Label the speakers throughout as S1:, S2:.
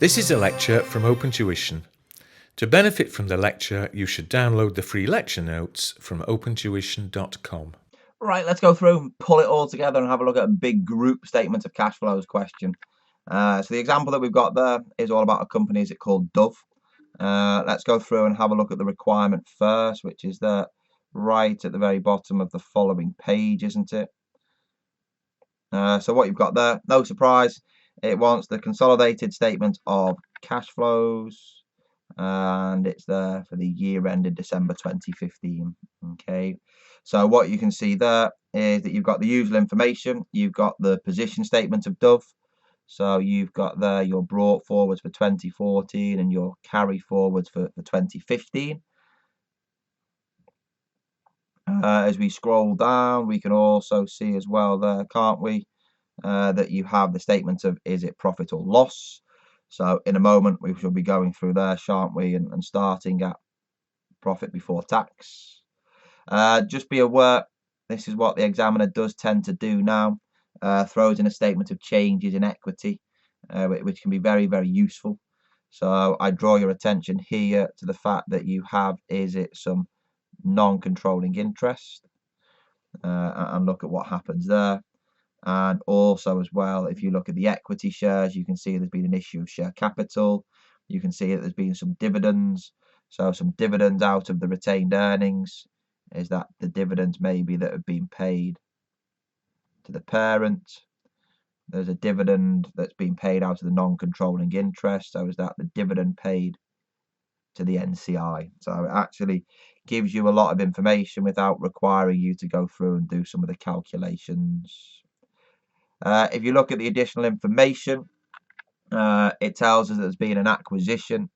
S1: This is a lecture from Open Tuition. To benefit from the lecture, you should download the free lecture notes from opentuition.com.
S2: Right, let's go through and pull it all together and have a look at a big group statement of cash flows question. So the example that we've got there is all about a company, is it called Dove? Let's go through and have a look at the requirement first, which is there right at the very bottom of the following page, isn't it? So what you've got there, no surprise, it wants the consolidated statement of cash flows, and it's there for the year ended December 2015. Okay, so what you can see there is that you've got the usual information. You've got the position statement of Dove, so you've got there your brought forwards for 2014 and your carry forwards for 2015. As we scroll down, we can also see as well there, can't we, that you have the statement of is it profit or loss. So in a moment we shall be going through there, shan't we, and starting at profit before tax. Just be aware, this is what the examiner does tend to do now, throws in a statement of changes in equity, which can be very, very useful. So I draw your attention here to the fact that you have, is it some non-controlling interest, and look at what happens there. And also as well, if you look at the equity shares, you can see there's been an issue of share capital. You can see that there's been some dividends. So some dividends out of the retained earnings. Is that the dividends maybe that have been paid to the parent? There's a dividend that's been paid out of the non-controlling interest. So is that the dividend paid to the NCI? So it actually gives you a lot of information without requiring you to go through and do some of the calculations. If you look at the additional information, it tells us that there's been an acquisition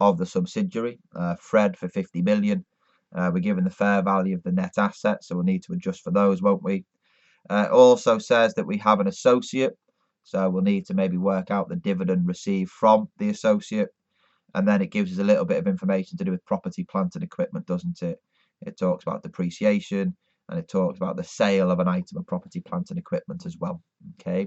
S2: of the subsidiary, Fred, for 50 million. We're given the fair value of the net assets, so we'll need to adjust for those, won't we? It also says that we have an associate, so we'll need to maybe work out the dividend received from the associate. And then it gives us a little bit of information to do with property, plant and equipment, doesn't it? It talks about depreciation, and it talks about the sale of an item of property, plant and equipment as well. Okay,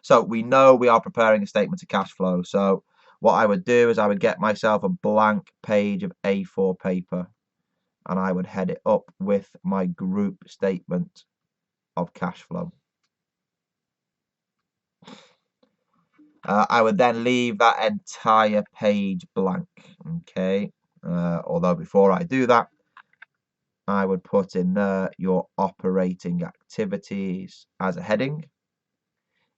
S2: so we know we are preparing a statement of cash flow. So what I would do is I would get myself a blank page of A4 paper, and I would head it up with my group statement of cash flow. I would then leave that entire page blank. Okay, although before I do that, I would put in there your operating activities as a heading.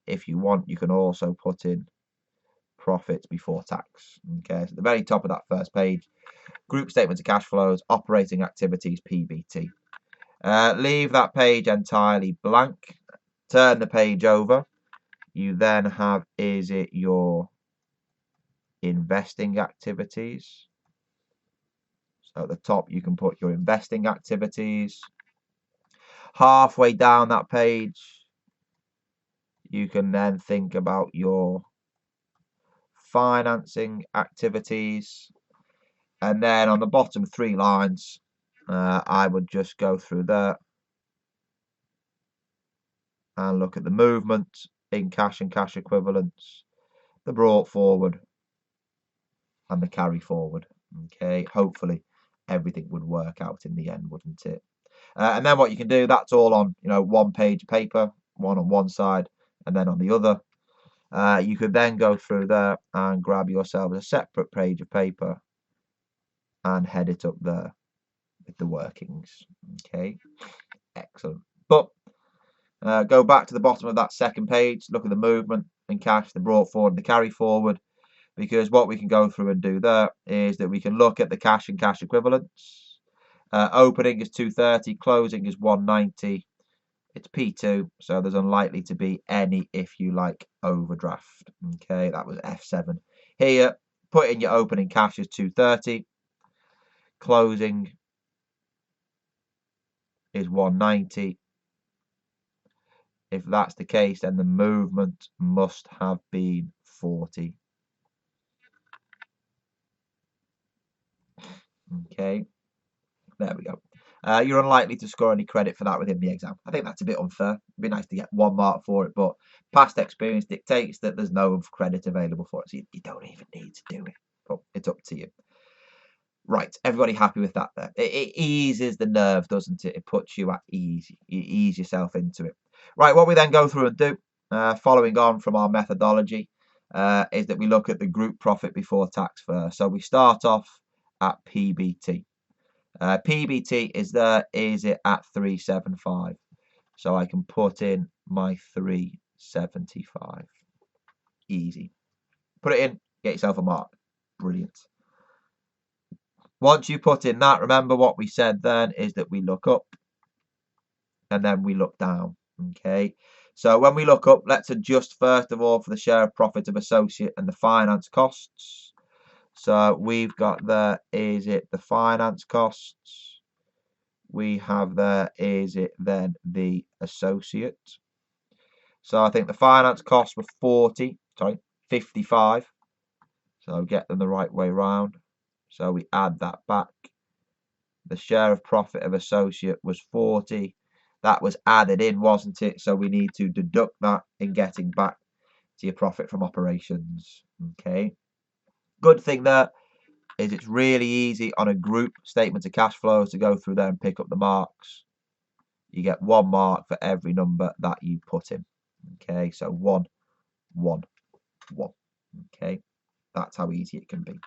S2: If you want, you can also put in profits before tax. Okay, so at the very top of that first page, group statements of cash flows, operating activities, PBT. Leave that page entirely blank. Turn the page over. You then have, is it your investing activities? So at the top, you can put your investing activities. Halfway down that page, you can then think about your financing activities. And then on the bottom 3 lines, I would just go through there and look at the movement in cash and cash equivalents, the brought forward, and the carry forward. Okay, hopefully everything would work out in the end, wouldn't it? And then what you can do, that's all on, one page of paper, one on one side and then on the other. You could then go through there and grab yourself a separate page of paper and head it up there with the workings. Okay, excellent. But go back to the bottom of that second page, look at the movement in cash, the brought forward, the carry forward, because what we can go through and do there is that we can look at the cash and cash equivalents. Opening is 230, closing is 190. It's P2, so there's unlikely to be any, if you like, overdraft. Okay, that was F7. Here, put in your opening cash as 230. Closing is 190. If that's the case, then the movement must have been 40. Okay, there we go. you're unlikely to score any credit for that within the exam. I think that's a bit unfair. It'd be nice to get 1 mark for it, but past experience dictates that there's no credit available for it, so you don't even need to do it, but it's up to you. Right, everybody happy with that there? It eases the nerve, doesn't it? It puts you at ease. You ease yourself into it. Right, what we then go through and do, following on from our methodology, is that we look at the group profit before tax first. So we start off at PBT. PBT is it at 375. So I can put in my 375. Easy. Put it in, get yourself a mark. Brilliant. Once you put in that, remember what we said then is that we look up and then we look down. Okay. So when we look up, let's adjust first of all for the share of profit of associate and the finance costs. So we've got there, is it the finance costs? We have there, is it then the associate? So I think the finance costs were 55. So get them the right way round. So we add that back. The share of profit of associate was 40. That was added in, wasn't it? So we need to deduct that in getting back to your profit from operations. Okay. Good thing there is it's really easy on a group statement of cash flows to go through there and pick up the marks. You get 1 mark for every number that you put in. Okay. So 1, 1, 1. Okay. That's how easy it can be.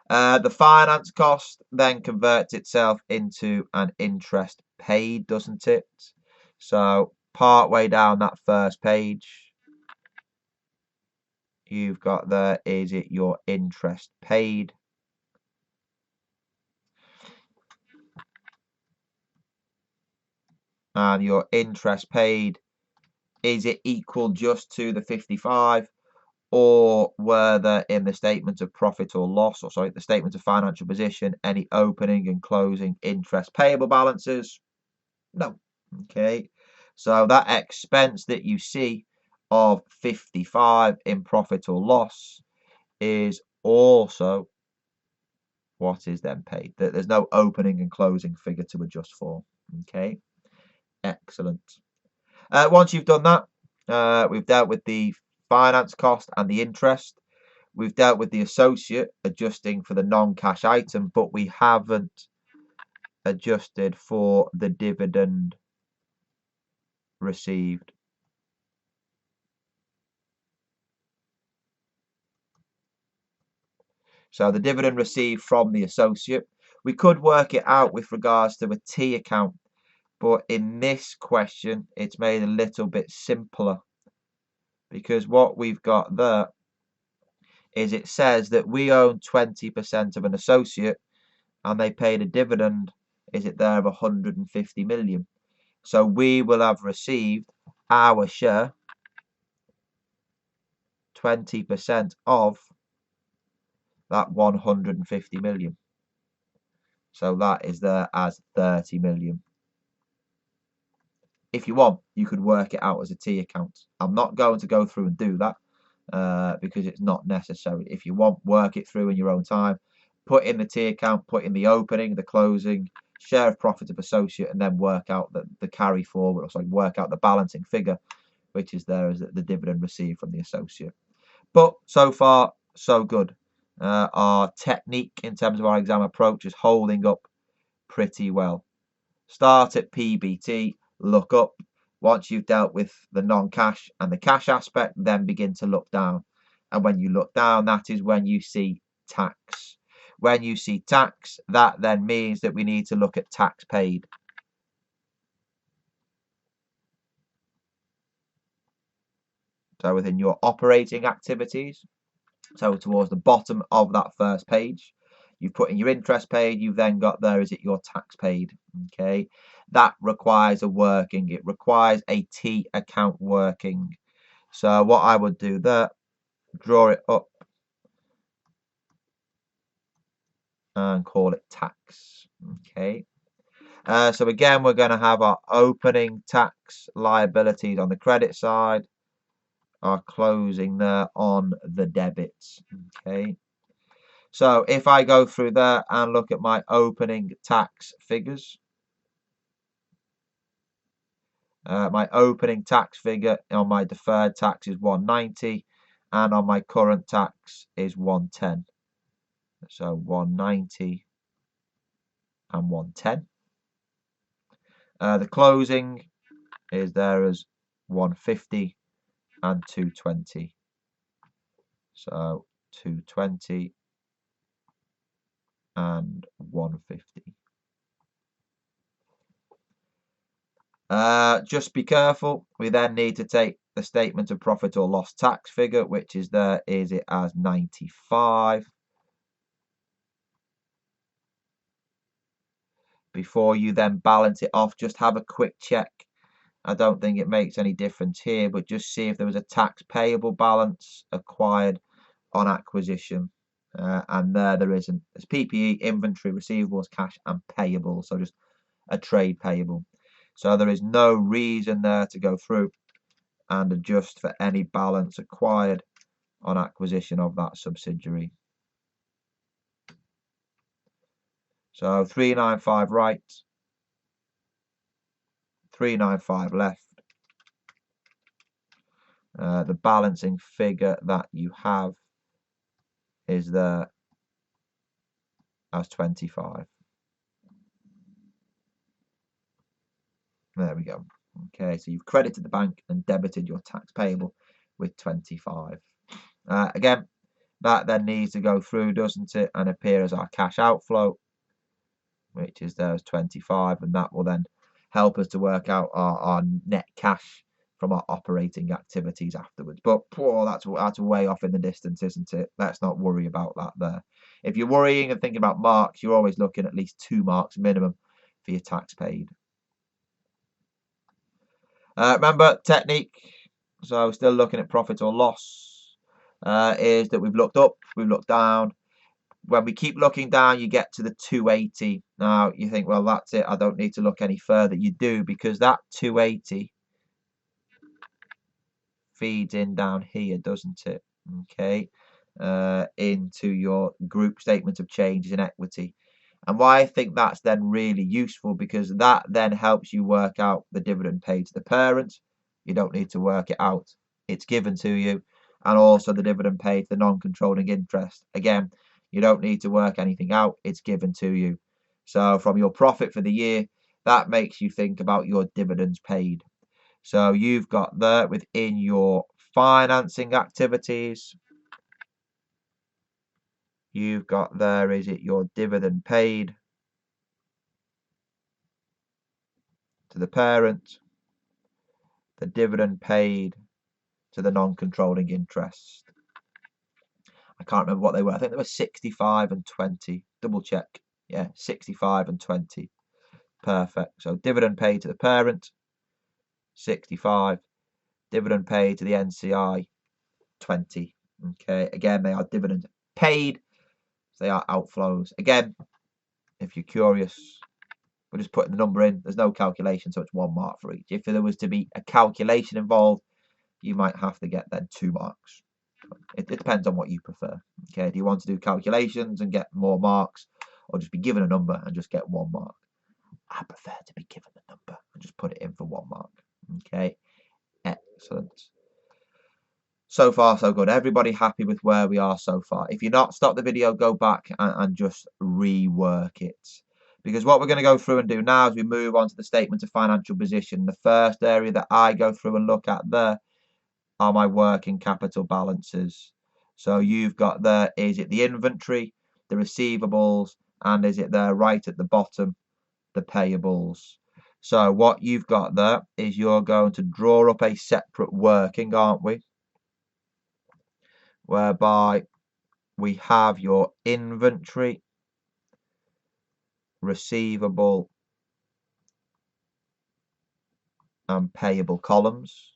S2: The finance cost then converts itself into an interest paid, doesn't it? So part way down that first page, you've got there, is it your interest paid? And your interest paid, is it equal just to the 55? Or were there in the statement of profit or loss, or sorry, the statement of financial position, any opening and closing interest payable balances? No. Okay. So that expense that you see of 55 in profit or loss is also what is then paid. There's no opening and closing figure to adjust for. Okay. Excellent. Once you've done that, we've dealt with the finance cost and the interest. We've dealt with the associate, adjusting for the non-cash item, but we haven't adjusted for the dividend received. So the dividend received from the associate, we could work it out with regards to a T account, but in this question, it's made a little bit simpler, because what we've got there is it says that we own 20% of an associate and they paid a dividend, is it there, of 150 million. So we will have received our share, 20% of that 150 million. So that is there as 30 million. If you want, you could work it out as a T account. I'm not going to go through and do that because it's not necessary. If you want, work it through in your own time. Put in the T account, put in the opening, the closing, share of profit of associate, and then work out the carry forward, or sorry, work out the balancing figure, which is there as the dividend received from the associate. But so far, so good. Our technique in terms of our exam approach is holding up pretty well. Start at PBT, look up. Once you've dealt with the non-cash and the cash aspect, then begin to look down. And when you look down, that is when you see tax. When you see tax, that then means that we need to look at tax paid. So within your operating activities, so towards the bottom of that first page, you've put in your interest paid, you've then got there, is it your tax paid? Okay, that requires a working, it requires a T account working. So what I would do there, draw it up and call it tax. Okay, so again, we're going to have our opening tax liabilities on the credit side, our closing there on the debits. Okay. So if I go through there and look at my opening tax figures, My opening tax figure on my deferred tax is 190, and on my current tax is 110. So 190 and 110. The closing is there as 150 and 220. So 220 and 150. Just be careful. We then need to take the statement of profit or loss tax figure, which is there, is it as 95. Before you then balance it off, just have a quick check. I don't think it makes any difference here, but just see if there was a tax payable balance acquired on acquisition. And there isn't. There's PPE, inventory, receivables, cash, and payable. So just a trade payable. So there is no reason there to go through and adjust for any balance acquired on acquisition of that subsidiary. So 395 right, 395 left. The balancing figure that you have is there as 25. There we go. Okay, so you've credited the bank and debited your tax payable with 25. Again, that then needs to go through, doesn't it, and appear as our cash outflow, which is there as 25, and that will then help us to work out our net cash from our operating activities afterwards. But that's way off in the distance, isn't it? Let's not worry about that there. If you're worrying and thinking about marks, you're always looking at least 2 marks minimum for your tax paid. Remember, technique, so still looking at profit or loss, is that we've looked up, we've looked down. When we keep looking down, you get to the 280. Now, you think, well, that's it, I don't need to look any further. You do, because that 280 feeds in down here, doesn't it? Okay, into your group statement of changes in equity. And why I think that's then really useful, because that then helps you work out the dividend paid to the parent. You don't need to work it out. It's given to you. And also the dividend paid to the non-controlling interest. Again, you don't need to work anything out. It's given to you. So from your profit for the year, that makes you think about your dividends paid. So you've got there within your financing activities, you've got there, is it your dividend paid to the parent, the dividend paid to the non-controlling interest. I can't remember what they were. I think they were 65 and 20. Double check. Yeah, 65 and 20. Perfect. So dividend paid to the parent, 65. Dividend paid to the NCI, 20. Okay. Again, they are dividends paid. So they are outflows. Again, if you're curious, we're just putting the number in. There's no calculation, so it's 1 mark for each. If there was to be a calculation involved, you might have to get then 2 marks. It depends on what you prefer. Okay, do you want to do calculations and get more marks, or just be given a number and just get 1 mark? I prefer to be given the number and just put it in for 1 mark. Okay, excellent. So far, so good. Everybody happy with where we are so far? If you're not, stop the video, go back and just rework it. Because what we're going to go through and do now is we move on to the statement of financial position. The first area that I go through and look at there are my working capital balances. So you've got there, is it the inventory, the receivables, and is it there right at the bottom, the payables. So what you've got there is you're going to draw up a separate working, aren't we? Whereby we have your inventory, receivable, and payable columns.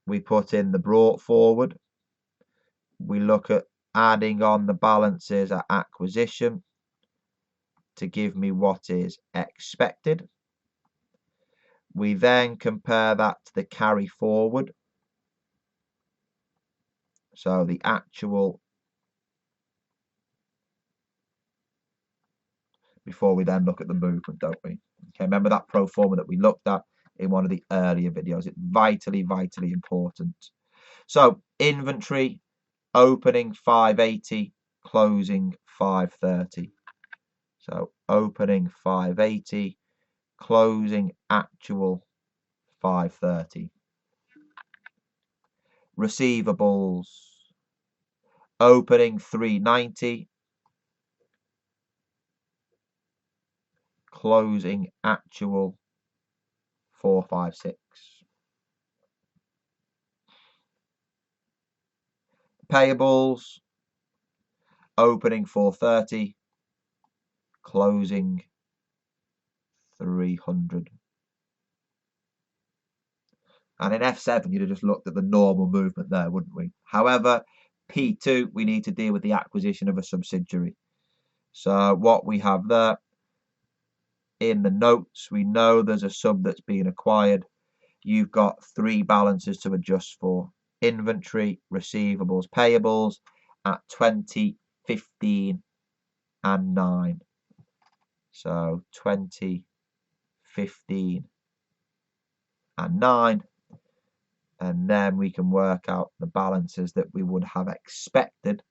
S2: We put in the brought forward. We look at adding on the balances at acquisition to give me what is expected. We then compare that to the carry forward. So the actual, before we then look at the movement, don't we? Okay, remember that pro forma that we looked at in one of the earlier videos. It's vitally, vitally important. So inventory, opening 580, closing 530. So opening 580, closing actual 530. Receivables, opening 390, closing actual 456. Payables, opening 430, closing 300. And in F7, you'd have just looked at the normal movement there, wouldn't we? However, P2, we need to deal with the acquisition of a subsidiary. So what we have there, in the notes, we know there's a sub that's being acquired. You've got 3 balances to adjust for: inventory, receivables, payables at 20, 15 and 9. So 20, 15 and 9. And then we can work out the balances that we would have expected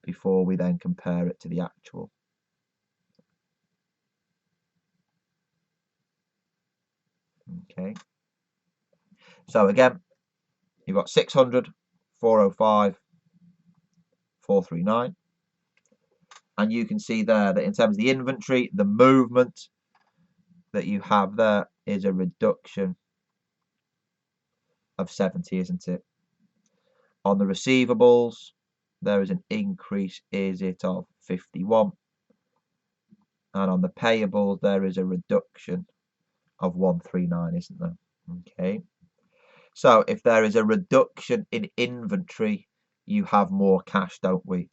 S2: before we then compare it to the actual. Okay. So again, you've got 600, 405, 439. And you can see there that in terms of the inventory, the movement that you have there is a reduction of 70, isn't it? On the receivables, there is an increase, is it, of 51. And on the payables, there is a reduction of 139, isn't there? Okay. So if there is a reduction in inventory, you have more cash, don't we?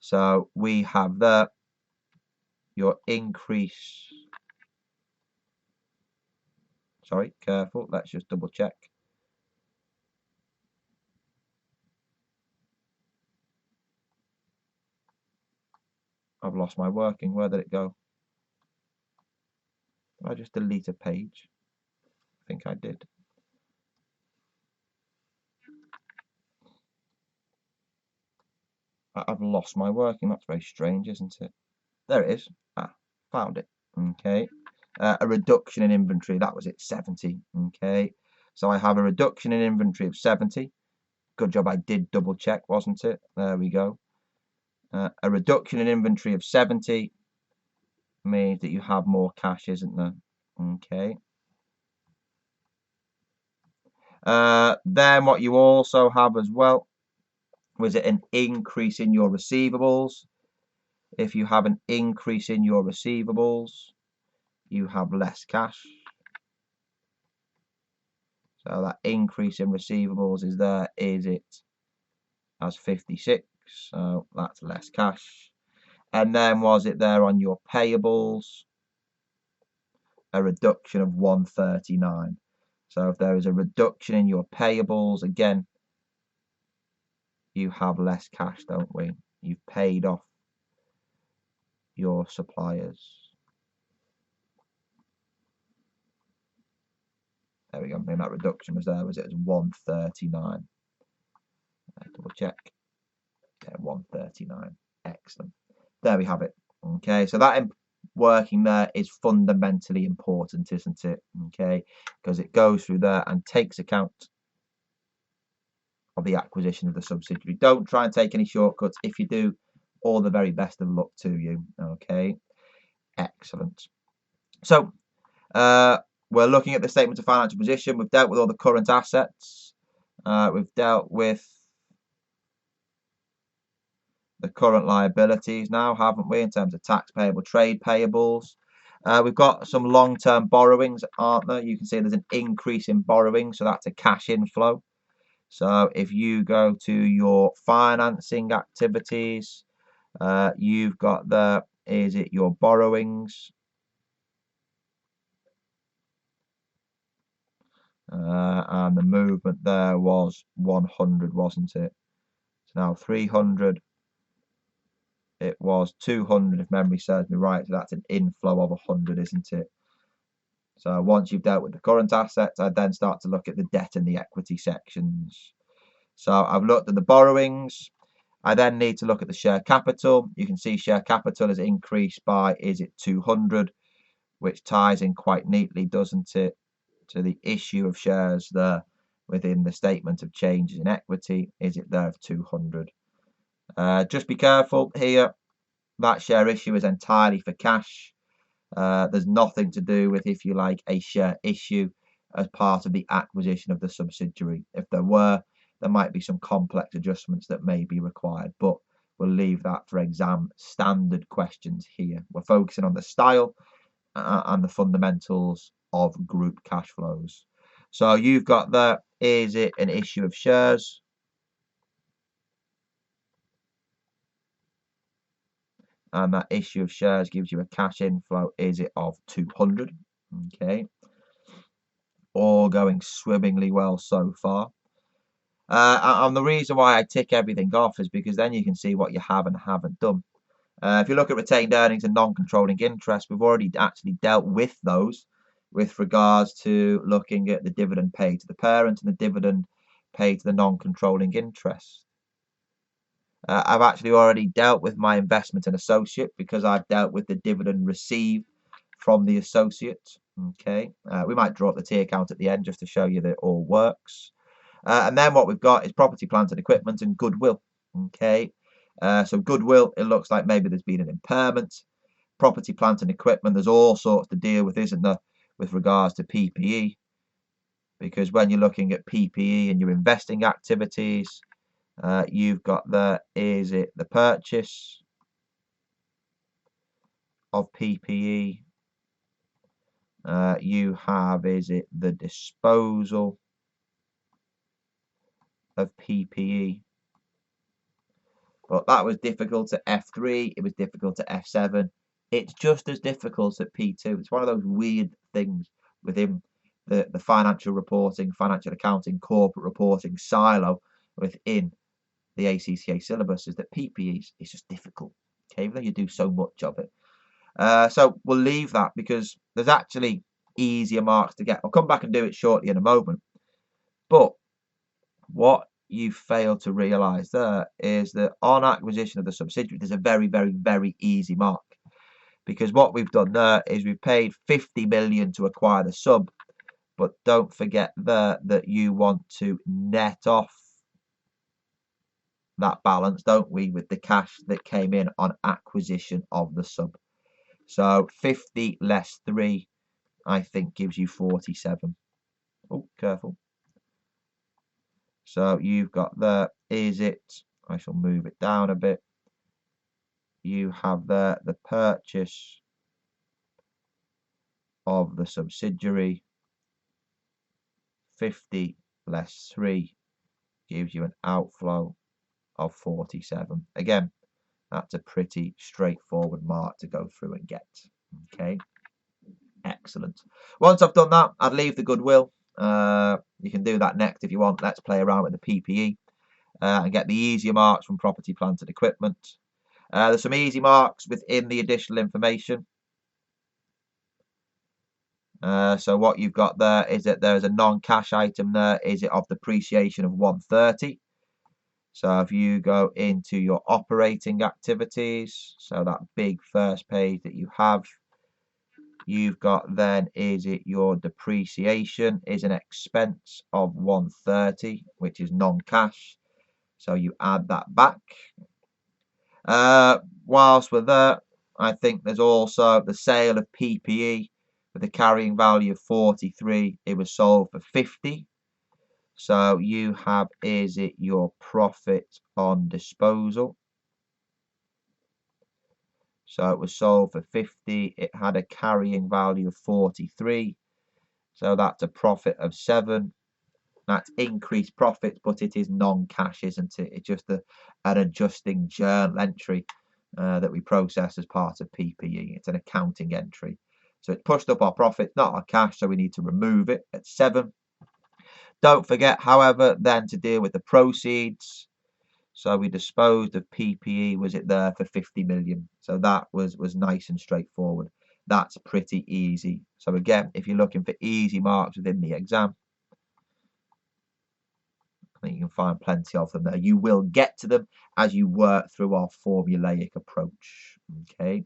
S2: So we have there your increase. Sorry, careful. Let's just double check. I've lost my working. Where did it go? Did I just delete a page? I think I did. I've lost my working. That's very strange, isn't it? There it is. Found it. Okay. A reduction in inventory. That was it, 70. Okay. So I have a reduction in inventory of 70. Good job I did double check, wasn't it? There we go. A reduction in inventory of 70 means that you have more cash, isn't there? Okay. Then what you also have as well was it an increase in your receivables. If you have an increase in your receivables, you have less cash. So that increase in receivables is there, is it, as 56. So that's less cash. And then was it there on your payables? A reduction of 139. So if there is a reduction in your payables, again, you have less cash, don't we? You've paid off your suppliers. There we go. I mean, that reduction was there, was it? It was 139. Double check. Yeah, 139. Excellent. There we have it. Okay, so that working there is fundamentally important, isn't it? Okay, because it goes through there and takes account of the acquisition of the subsidiary. Don't try and take any shortcuts. If you do, all the very best of luck to you. Okay, excellent. So we're looking at the statement of financial position. We've dealt with all the current assets. We've dealt with the current liabilities now, haven't we, in terms of tax payable, trade payables. We've got some long-term borrowings, aren't there? You can see there's an increase in borrowing, so that's a cash inflow. So if you go to your financing activities, you've got there, is it your borrowings? And the movement there was 100, wasn't it? So now 300. It was 200 if memory serves me right. So that's an inflow of 100, isn't it? So once you've dealt with the current assets, I then start to look at the debt and the equity sections. So I've looked at the borrowings. I then need to look at the share capital. You can see share capital has increased by, is it 200, which ties in quite neatly, doesn't it, to the issue of shares there within the statement of changes in equity. Is it there of 200? Just be careful here. That share issue is entirely for cash. There's nothing to do with, if you like, a share issue as part of the acquisition of the subsidiary. If there were, there might be some complex adjustments that may be required, but we'll leave that for exam standard questions here. We're focusing on the style and the fundamentals of group cash flows. So you've got there, is it an issue of shares? And that issue of shares gives you a cash inflow, is it of 200? Okay. All going swimmingly well so far. And the reason why I tick everything off is because then you can see what you have and haven't done. If you look at retained earnings and non-controlling interest, we've already actually dealt with those with regards to looking at the dividend paid to the parent and the dividend paid to the non-controlling interest. I've actually already dealt with my investment in associate because I've dealt with the dividend received from the associate. Okay, we might draw up the T account at the end just to show you that it all works. And then what we've got is property, plant and equipment and goodwill. Okay, so goodwill, it looks like maybe there's been an impairment. Property, plant and equipment, there's all sorts to deal with, isn't there, with regards to PPE? Because when you're looking at PPE and your investing activities, you've got there, is it the purchase of PPE? You have, is it the disposal of PPE? But that was difficult at F3, it was difficult at F7. It's just as difficult at P2. It's one of those weird things within the financial reporting, financial accounting, corporate reporting silo within the ACCA syllabus, is that PPE is just difficult, okay, even though you do so much of it. So we'll leave that because there's actually easier marks to get. I'll come back and do it shortly in a moment. But what you fail to realise there is that on acquisition of the subsidiary, there's a very, very, very easy mark. Because what we've done there is we've paid 50 million to acquire the sub. But don't forget there that you want to net off that balance, don't we, with the cash that came in on acquisition of the sub. So 50 less 3, I think, gives you 47. Oh, careful. So you've got there, is it, I shall move it down a bit. You have there the purchase of the subsidiary. 50 less 3 gives you an outflow of 47. Again, that's a pretty straightforward mark to go through and get. Okay, excellent. Once I've done that, I'd leave the goodwill. You can do that next if you want. Let's play around with the PPE and get the easier marks from property, plant and equipment. There's some easy marks within the additional information. So what you've got there is that there is a non-cash item there. Is it of depreciation of 130? So if you go into your operating activities, so that big first page that you have, you've got then, is it your depreciation is an expense of 130, which is non-cash. So you add that back. Whilst we're there, I think there's also the sale of PPE with a carrying value of 43. It was sold for 50. So you have, is it your profit on disposal? So it was sold for 50. It had a carrying value of 43. So that's a profit of 7. That's increased profits, but it is non-cash, isn't it? It's just an adjusting journal entry that we process as part of PPE. It's an accounting entry. So it pushed up our profit, not our cash, so we need to remove it at 7. Don't forget, however, then to deal with the proceeds. So we disposed of PPE, was it there for 50 million? So that was nice and straightforward. That's pretty easy. So again, if you're looking for easy marks within the exam, I think you can find plenty of them there. You will get to them as you work through our formulaic approach. Okay.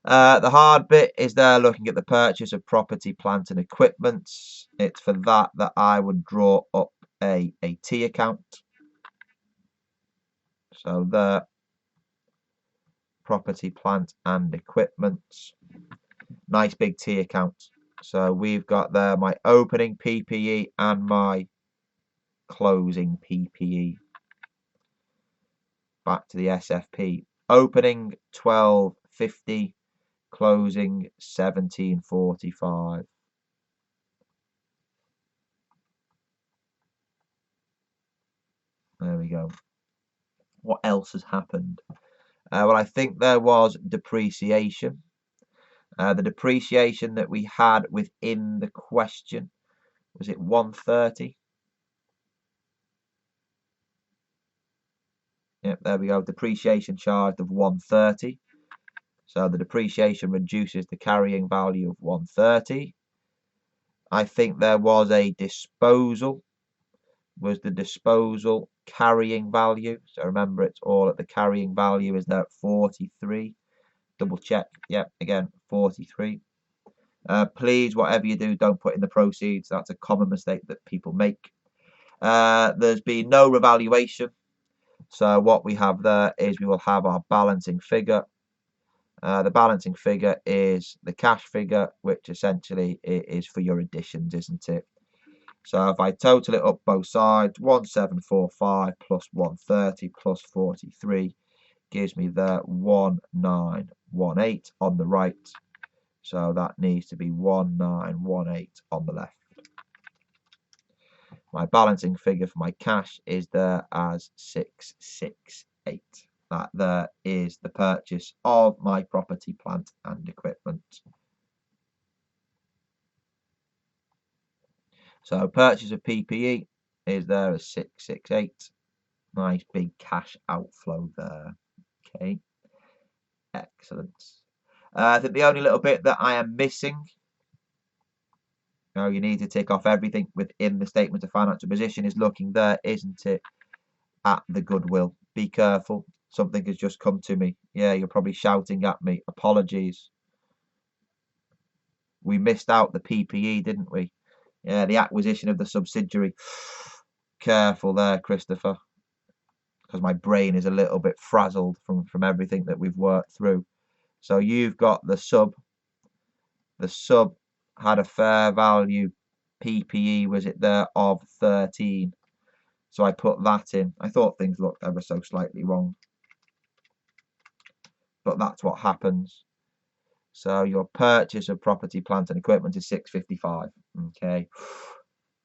S2: The hard bit is there looking at the purchase of property, plant and equipment. It's for that I would draw up a T account. So the property, plant and equipment. Nice big T account. So we've got there my opening PPE and my closing PPE. Back to the SFP. Opening 1250, closing 1745. There we go. What else has happened? Well, I think there was depreciation. The depreciation that we had within the question, was it 130? Yep, there we go. Depreciation charged of 130. So the depreciation reduces the carrying value of 130. I think there was a disposal. Was the disposal carrying value? So remember, it's all at the carrying value is there at 43. Double check. Yep, again, 43. Please, whatever you do, don't put in the proceeds. That's a common mistake that people make. There's been no revaluation. So what we have there is we will have our balancing figure. The balancing figure is the cash figure, which essentially is for your additions, isn't it? So if I total it up both sides, 1745 plus 130 plus 43 gives me the 1918 on the right. So that needs to be 1918 on the left. My balancing figure for my cash is there as 668. That there is the purchase of my property, plant and equipment. So purchase of PPE is there as 668. Nice big cash outflow there. Okay, excellent. I think the only little bit that I am missing, you need to tick off everything within the statement of financial position, is looking there, isn't it, at the goodwill. Be careful. Something has just come to me. Yeah, you're probably shouting at me. Apologies. We missed out the PPE, didn't we? Yeah, the acquisition of the subsidiary. Careful there, Christopher, because my brain is a little bit frazzled from everything that we've worked through. So you've got the sub. The sub had a fair value PPE, was it there, of 13. So I put that in. I thought things looked ever so slightly wrong, but that's what happens. So your purchase of property, plant and equipment is 655. Okay.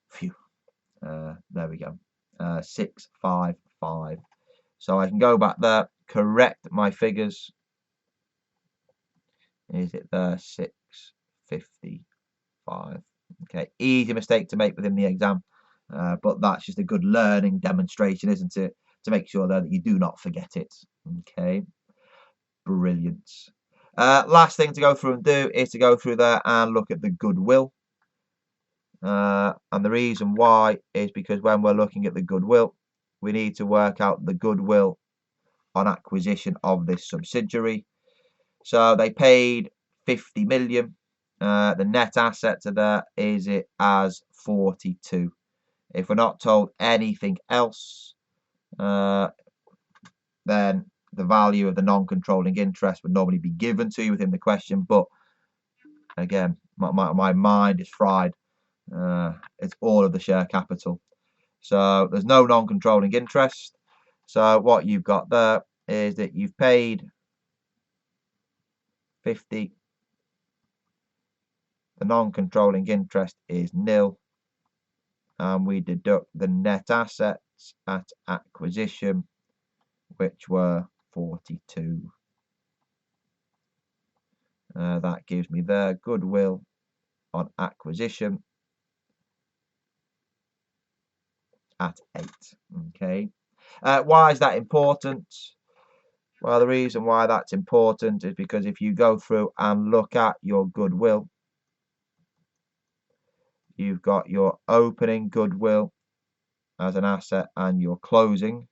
S2: Phew. There we go. 655. So I can go back there, correct my figures. Is it there? 655. Okay. Easy mistake to make within the exam. But that's just a good learning demonstration, isn't it? To make sure that you do not forget it. Okay. Brilliant. Last thing to go through and do is to go through there and look at the goodwill. And the reason why is because when we're looking at the goodwill, we need to work out the goodwill on acquisition of this subsidiary. So they paid 50 million. The net assets are there, is it as 42. If we're not told anything else, then the value of the non-controlling interest would normally be given to you within the question. But again, my mind is fried. It's all of the share capital. So there's no non-controlling interest. So what you've got there is that you've paid 50. The non-controlling interest is nil. And we deduct the net assets at acquisition, which were 42. That gives me their goodwill on acquisition at 8. Okay. Why is that important? Well, the reason why that's important is because if you go through and look at your goodwill, you've got your opening goodwill as an asset and your closing.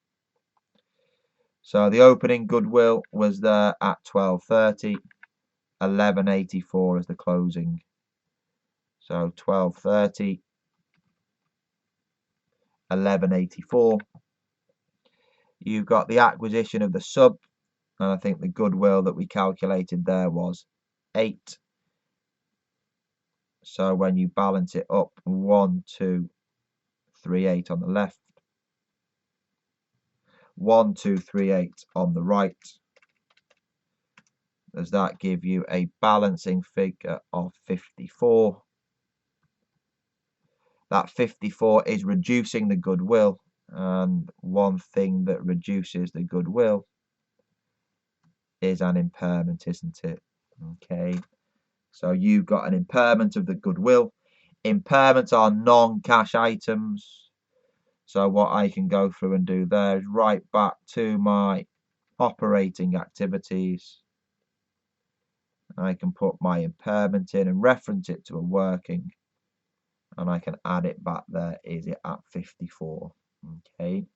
S2: So the opening goodwill was there at 1230, 1184 is the closing. So 1230, 1184. You've got the acquisition of the sub, and I think the goodwill that we calculated there was 8. So when you balance it up, 1238 on the left, 1238 on the right. Does that give you a balancing figure of 54? That 54 is reducing the goodwill, and one thing that reduces the goodwill is an impairment, isn't it? Okay, so you've got an impairment of the goodwill. Impairments are non-cash items, so what I can go through and do there is right back to my operating activities. I can put my impairment in and reference it to a working, and I can add it back there. Is it at 54? Okay.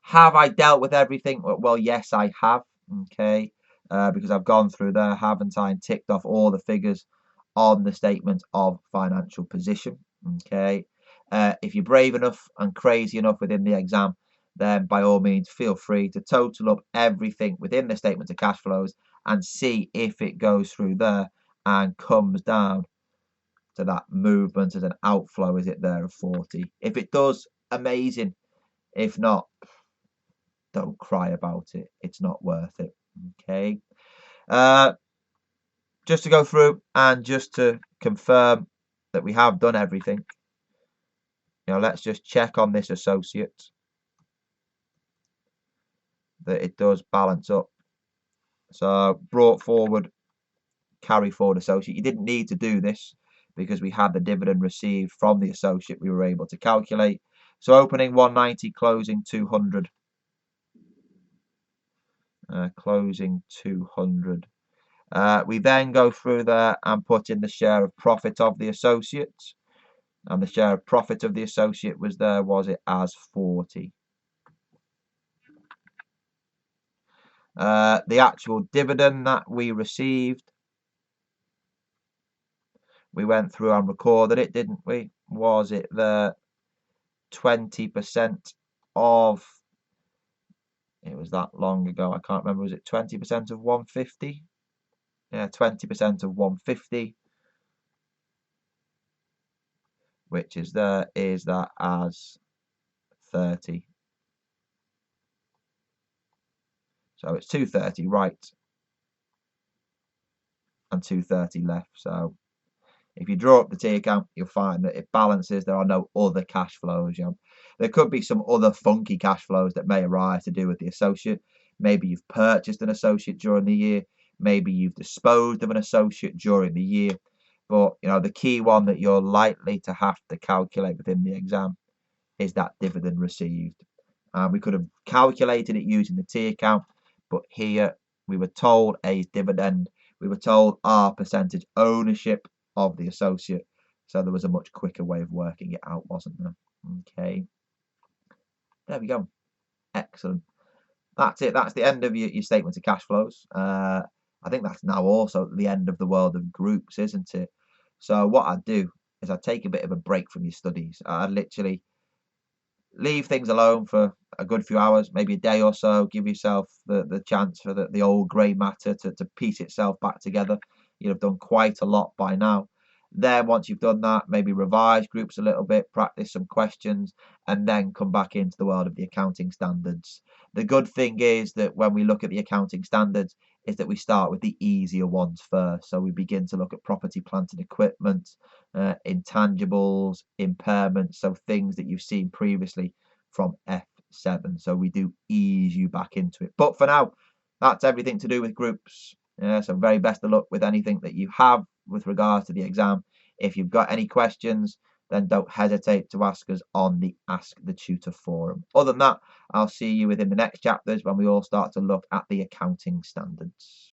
S2: Have I dealt with everything? Well, yes, I have. Okay, because I've gone through there, haven't I, and ticked off all the figures on the statement of financial position. Okay, if you're brave enough and crazy enough within the exam, then by all means feel free to total up everything within the statement of cash flows and see if it goes through there and comes down to that movement as an outflow. Is it there of 40? If it does, amazing. If not, don't cry about it. It's not worth it. Okay. Just to go through and just to confirm that we have done everything. Let's just check on this associate that it does balance up. So brought forward, carry forward associate. You didn't need to do this because we had the dividend received from the associate we were able to calculate. So opening 190, closing 200. Closing 200. We then go through there and put in the share of profit of the associate. And the share of profit of the associate was there, was it as 40? The actual dividend that we received, we went through and recorded it, didn't we? Was it the 20% of, it was that long ago, I can't remember, was it 20% of 150? Yeah, 20% of 150, which is there, is that as 30. So it's 230 right and 230 left. So if you draw up the T account, you'll find that it balances. There are no other cash flows. There could be some other funky cash flows that may arise to do with the associate. Maybe you've purchased an associate during the year. Maybe you've disposed of an associate during the year. But the key one that you're likely to have to calculate within the exam is that dividend received. We could have calculated it using the T account, but here we were told a dividend. We were told our percentage ownership of the associate. So there was a much quicker way of working it out, wasn't there? Okay. There we go. Excellent. That's it. That's the end of your statement of cash flows. I think that's now also the end of the world of groups, isn't it? So what I'd do is I'd take a bit of a break from your studies. I'd literally leave things alone for a good few hours, maybe a day or so. Give yourself the chance for the old grey matter to piece itself back together. You'll have done quite a lot by now. Then once you've done that, maybe revise groups a little bit, practice some questions, and then come back into the world of the accounting standards. The good thing is that when we look at the accounting standards is that we start with the easier ones first. So we begin to look at property, plant and equipment, intangibles, impairments, so things that you've seen previously from F7. So we do ease you back into it. But for now, that's everything to do with groups. So very best of luck with anything that you have with regards to the exam. If you've got any questions, then don't hesitate to ask us on the Ask the Tutor forum. Other than that, I'll see you within the next chapters when we all start to look at the accounting standards.